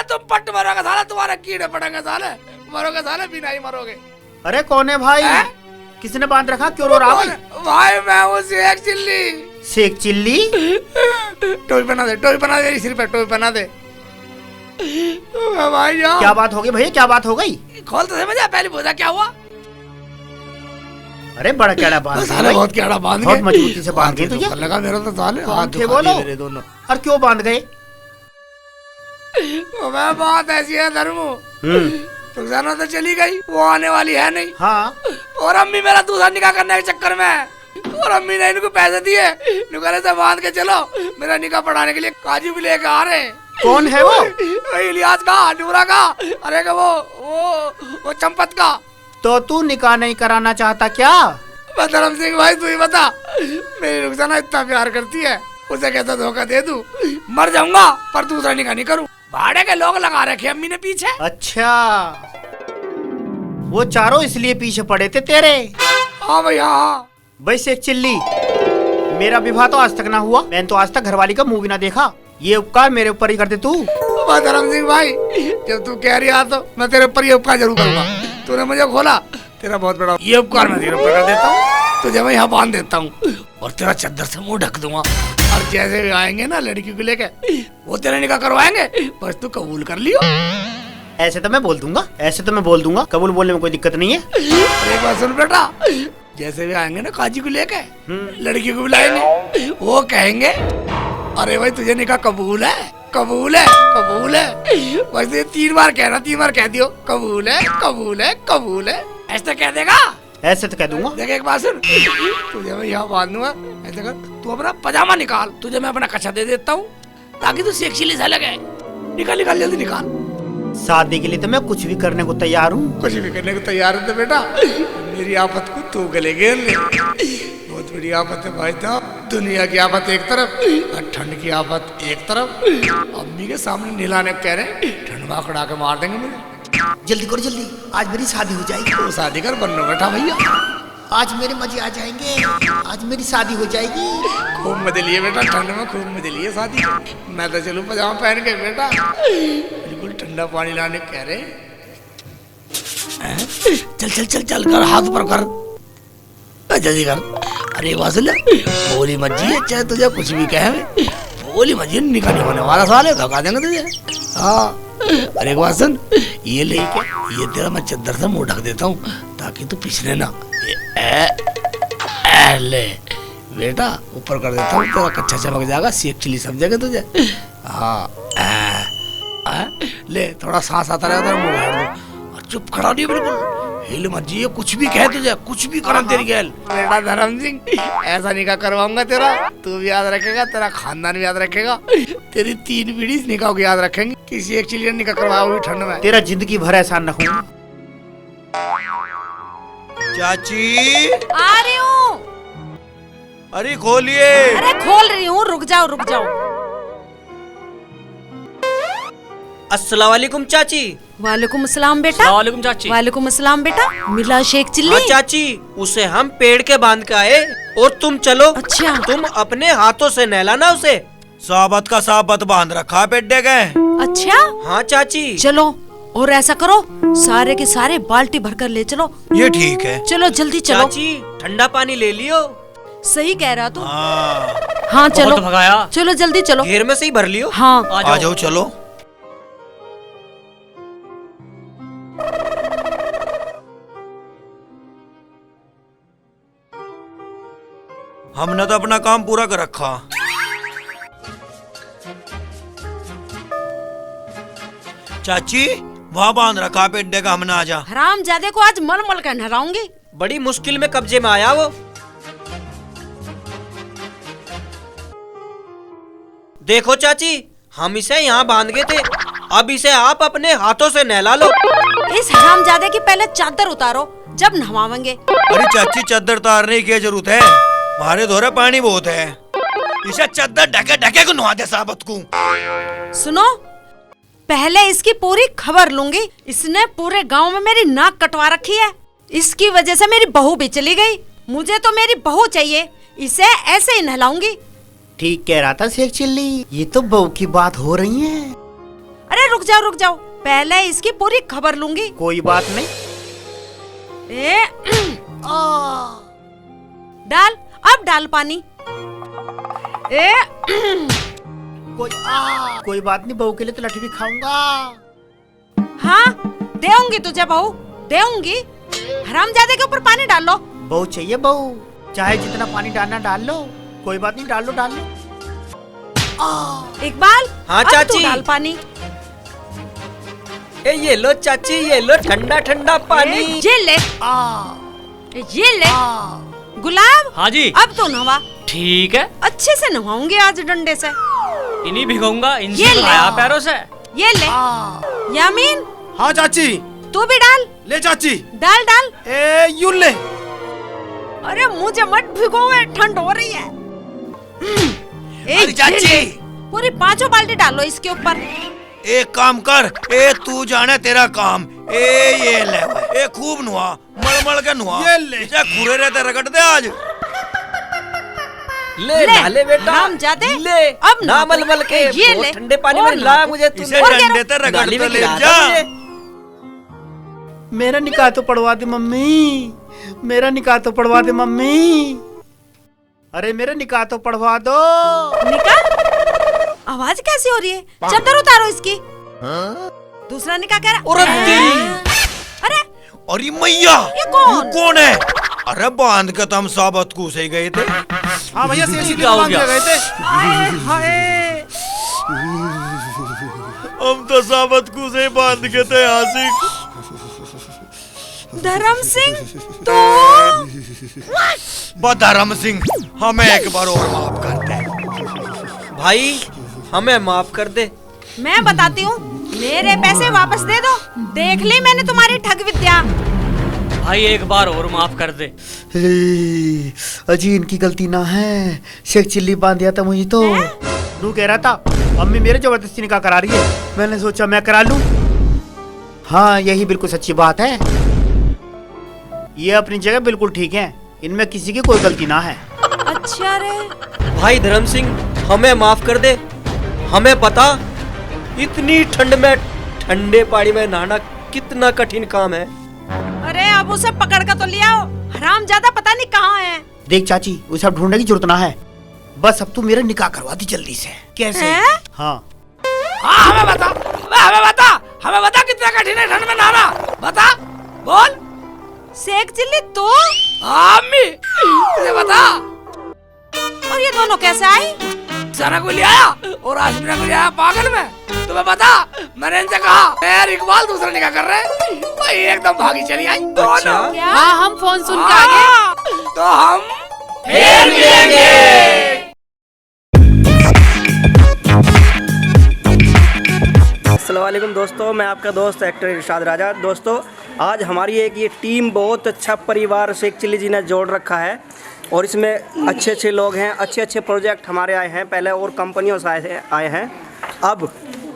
तुम पट्ट मरोगे साले, तुम्हारे कीड़े पड़ेंगे साले, मरोगे साले, बिना ही मरोगे। अरे कौन है भाई? किसने बांध रखा? क्यों रो रहा है? भाई मैं हूँ शेख चिल्ली। शेख चिल्ली? टोपी पहना दे, मेरी सिर पे टोपी पहना दे। भाई क्या बात हो गई भैया? क्या बात हो गई? खोल तो समझ, पहले पूछा क्या हुआ? अरे बड़ा कैड़ा बांध साले, बहुत कैड़ा बांध बहुत मजबूती से बांध गए तुझे। लगा मेरा तो साले हाथ थे बोलो मेरे दोनों। और क्यों बांध गए? मैं बात ऐसी है धर्मू, रुखसाना तो चली गई, वो आने वाली है नहीं। हाँ। और अम्मी मेरा दूसरा निकाह करने के चक्कर में, और अम्मी ने इनको पैसे दिए, निकाले से बांध के चलो, मेरा निकाह पढ़ाने के लिए काजू भी लेके आ रहे हैं। कौन है वो? इलियास का, नूरा का, अरे का वो चंपत का। तो तू निकाह नहीं कराना चाहता क्या? धर्म सिंह भाई तू ही बता, मेरी रुखसाना इतना प्यार करती है, उसे कैसा धोखा दे दूं? मर जाऊंगा पर दूसरा निकाह नहीं करूं। भाड़े के लोग लगा रखे अम्मी ने पीछे। अच्छा, वो चारों इसलिए पीछे पड़े थे तेरे? हाँ भैया। वैसे चिल्ली, मेरा विवाह तो आज तक ना हुआ, मैंने तो आज तक घरवाली का मुंह भी ना देखा। ये उपकार मेरे ऊपर ही कर दे तू। धर्म सिंह भाई, जब तू कह रही है तो मैं तेरे ऊपर ये उपकार जरूर करूंगा। तूने मुझे खोला, तेरा बहुत बड़ा ये उपकार मैं तेरे ऊपर कर देता हूँ। तुझे मैं यहाँ बांध देता हूँ और तेरा चद्दर से मुंह ढक दूंगा। और जैसे भी आएंगे ना लड़की को लेके वो तेरा निकाह करवाएंगे, बस तू कबूल कर लियो। ऐसे तो मैं बोल दूंगा, कबूल बोलने में कोई दिक्कत नहीं है। अरे एक बात सुन बेटा, जैसे भी आएंगे ना काजी को लेके लड़की को बुलाएंगे, वो कहेंगे अरे भाई तुझे निकाह कबूल है, कबूल है, कबूल है। बस ये 3 बार कहना, 3 बार कह दियो कबूल है, कबूल है, कबूल है, ऐसा कह देगा। ऐसे तो कह दूंगा। देख एक बात सुन, तुझे मैं यहाँ बांध दूंगा, ऐसा कर तू अपना पजामा निकाल, तुझे मैं अपना कच्छा दे देता हूँ ताकि तू सेक्सी सा लगे। निकाल निकाल जल्दी निकाल। शादी के लिए तो मैं कुछ भी करने को तैयार हूँ। कुछ भी करने को तैयार है तो बेटा मेरी आफत को तू गले घेर ले। बहुत बड़ी आफत है भाई साहब, दुनिया की आफत एक तरफ और ठंड की आफत एक तरफ। अम्मी के सामने नीलाने कह रहे ठंड में कड़ा के मार देंगे मुझे। जल्दी करो जल्दी, आज मेरी शादी हो जाएगी। तो शादी कर बनना बेटा भैया, आज मेरे मजे आ जाएंगे, आज मेरी शादी हो जाएगी। खूब मजे लिए बेटा, ठंड में खूब मजे लिए शादी। मैं तो चलूँ पजामा पहन के बेटा, बिल्कुल ठंडा पानी लाने कह रहे। चल चल चल चल कर, हाथ ऊपर कर, जल्दी कर। अरे वासुल बोली मज्जी है, चाहे तुझे कुछ भी कहे, बोली मज्जी निकाल नहीं होने वाला सवाल है, धोखा देंगे तुझे। हाँ अरे एक बात सुन, ये ले क्या, ये तेरा मैं चद्दर से मुंह ढक देता हूँ ताकि तू पिछले ना। ले बेटा ऊपर कर देता हूँ, तेरा कच्चा चमक जाएगा, सेक चिली समझेगा तुझे। हाँ ले, थोड़ा सांस आता रहेगा, मुंह गाड़ दो और चुप खड़ा नहीं बिल्कुल, हिल मत जी, कुछ भी कहे तुझे, कुछ भी करम तेरी गैल। बेटा धर्म सिंह ऐसा निकाह करवाऊंगा तेरा, तू भी याद रखेगा, तेरा खानदान भी याद रखेगा, तेरी 3 पीढ़ी इस निकाह को याद रखेंगे। किसी एक चिलियन निकाह करवाओगे ठंड में, तेरा जिंदगी भर एहसान रखूंगा। चाची आ रही हूँ। अरे खोलिए। अरे खोल रही हूँ, रुक जाओ रुक जाओ। अस्सलाम वालेकुम चाची। वालेकुम अस्सलाम बेटा। वालेकुम चाची। वालेकुम अस्सलाम बेटा। मिला शेख चिल्ली? हाँ चाची, उसे हम पेड़ के बांध के आए और तुम चलो। अच्छा। तुम अपने हाथों से नहलाना उसे। साबत का साबत बांध रखा पेड्डे के। अच्छा हाँ चाची। चलो, और ऐसा करो सारे के सारे बाल्टी भरकर ले चलो। ये ठीक है। चलो जल्दी चलो। चाची ठंडा पानी ले लियो। सही कह रहा तू। हाँ हाँ चलो भगाया। चलो जल्दी चलो। घेर में से ही भर लियो। हाँ आ जाओ चलो। हमने तो अपना काम पूरा कर रखा। चाची वहाँ बांध रखा पेड्डे का, हमने आजा। हरामजादे को आज मल मल कर नहलाऊंगी। बड़ी मुश्किल में कब्जे में आया वो। देखो चाची, हम इसे यहाँ बांध गए थे, अब इसे आप अपने हाथों से नहला लो। इस हरामजादे की पहले चादर उतारो, जब नहवाएंगे। अरे चाची चादर उतारने की जरूरत है, हमारे धोरे पानी बहुत है, इसे चादर ढके ढके को नहा दे साबत को। सुनो, पहले इसकी पूरी खबर लूंगी। इसने पूरे गांव में मेरी नाक कटवा रखी है, इसकी वजह से मेरी बहू भी चली गई। मुझे तो मेरी बहू चाहिए, इसे ऐसे ही नहलाऊंगी। ठीक कह रहा था शेख चिल्ली, ये तो बहू की बात हो रही है। अरे रुक जाओ, पहले इसकी पूरी खबर लूंगी। कोई बात नहीं। डाल, अब डाल पानी। कोई बात नहीं, बहू के लिए तो लठी भी खाऊंगा। हाँ देऊंगी तुझे बहू, देऊंगी। हरामजादे के ऊपर पानी डाल लो। बहू चाहिए बहू, चाहे जितना पानी डालना डाल लो, कोई बात नहीं, डाल लो डाल लो। इकबाल, हाँ अब चाची। तू डाल पानी। ये लो चाची, ये लो ठंडा ठंडा पानी। ये ले, ये ले। गुलाब, हाँ जी। अब तो नहवा। ठीक है, अच्छे से नहाऊंगी आज डंडे से। इन्हीं भिगोऊंगा, ये इनसे ले। नहाया पैरों से। ये ले। यामीन, हाँ चाची। तू भी डाल। ले चाची। डाल डाल। यूं ले। अरे मुझे मत भिगोए, ठंड हो रही है। अरे चाची, पूरी 5 बाल्टी डालो इसके ऊपर। एक काम कर, तू जाने तेरा काम। ये ले, खूब नुआ, मल के नुआ। ये ले, खुरे रहते रगड़ दे आज। ले नाले बेटा, हम जाते ले। अब ना मल के ये ले। ठंडे पानी में ला मुझे तू। इसे डंडे ते रगड़ नाली में ले गिरा जा। दे। मेरा निकाह तो पढ़वा दे मम्मी, मेरा निकाह तो पढ़वा दे मम्मी। अरे मेरे निकाह तो पढ़वा दो। निकाह? आवाज कैसी हो रही है? चद्दर उतारो इसकी। दूसरा निकाह कह रहा। अरे अरे मैया, ये कौन? कौन है? अरे बांध के तो हम साबत को से गए थे। हाँ भैया, क्या हो गया? गए थे। हाय हम तो साबत को से बांध के थे आशिक। धर्म सिंह तो धर्म सिंह, हमें एक बार और माफ कर दे भाई, हमें माफ कर दे। मैं बताती हूँ, मेरे पैसे वापस दे दो। देख ली मैंने तुम्हारी ठग विद्या। भाई एक बार और माफ कर दे। अजी इनकी गलती ना है, शेख चिल्ली बांध दिया था मुझे तो। नू कह रहा था अम्मी मेरे जबरदस्ती निकाह करा रही है, मैंने सोचा मैं करा लूं। हाँ यही बिल्कुल सच्ची बात है। ये अपनी जगह बिल्कुल ठीक है, इनमें किसी की कोई गलती ना है। अच्छा रे भाई धर्म सिंह, हमें माफ कर दे। हमें पता इतनी ठंड में ठंडे पानी में नहाना कितना कठिन काम है। अरे अब उसे पकड़ कर तो ले आओ, हराम ज्यादा पता नहीं कहाँ है। देख चाची, उसे अब ढूंढने की जरूरत ना है, बस अब तू मेरा निकाह करवा दी जल्दी से। कैसे? हाँ हमें बता कितना कठिन है ठंड में नहाना, बता बोल। शेख चिल्ली तो अम्मी तुझे बता। और ये दोनों कैसे आई? सारा को ले आया और आशमीरा को ले आया पागल में। तुम्हें पता, मैंने इनसे कहा यार इकबाल दूसरा निकाह कर रहे हैं, तो ये एकदम भागी चली आई दोनों। हाँ हम फोन सुन के आ गए। तो हम फिर मिलेंगे। अस्सलाम वालेकुम दोस्तों, मैं आपका दोस्त एक्टर इरशाद राजा। दोस्तों आज हमारी एक ये टीम, बहुत अच्छा परिवार शेख चिल्ली जी ने जोड़ रखा है और इसमें अच्छे अच्छे लोग हैं, अच्छे अच्छे प्रोजेक्ट हमारे आए हैं, पहले और कंपनियों से आए हैं। अब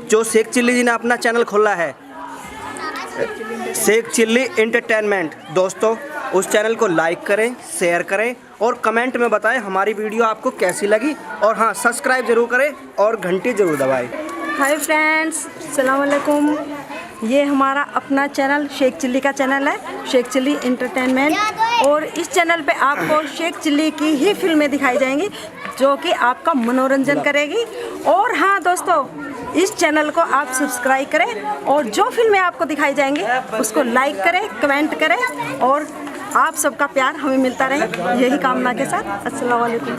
जो शेख चिल्ली जी ने अपना चैनल खोला है शेख चिल्ली एंटरटेनमेंट, दोस्तों उस चैनल को लाइक करें, शेयर करें और कमेंट में बताएं हमारी वीडियो आपको कैसी लगी। और हाँ, सब्सक्राइब जरूर करें और घंटी जरूर दबाएं। हाय फ्रेंड्स, अस्सलाम वालेकुम। ये हमारा अपना चैनल शेख चिल्ली का चैनल है, शेख चिल्ली एंटरटेनमेंट। और इस चैनल पे आपको शेख चिल्ली की ही फिल्में दिखाई जाएंगी जो कि आपका मनोरंजन करेगी। और हाँ दोस्तों, इस चैनल को आप सब्सक्राइब करें और जो फिल्में आपको दिखाई जाएंगी उसको लाइक करें, कमेंट करें और आप सबका प्यार हमें मिलता रहे, यही कामना के साथ। अस्सलाम वालेकुम।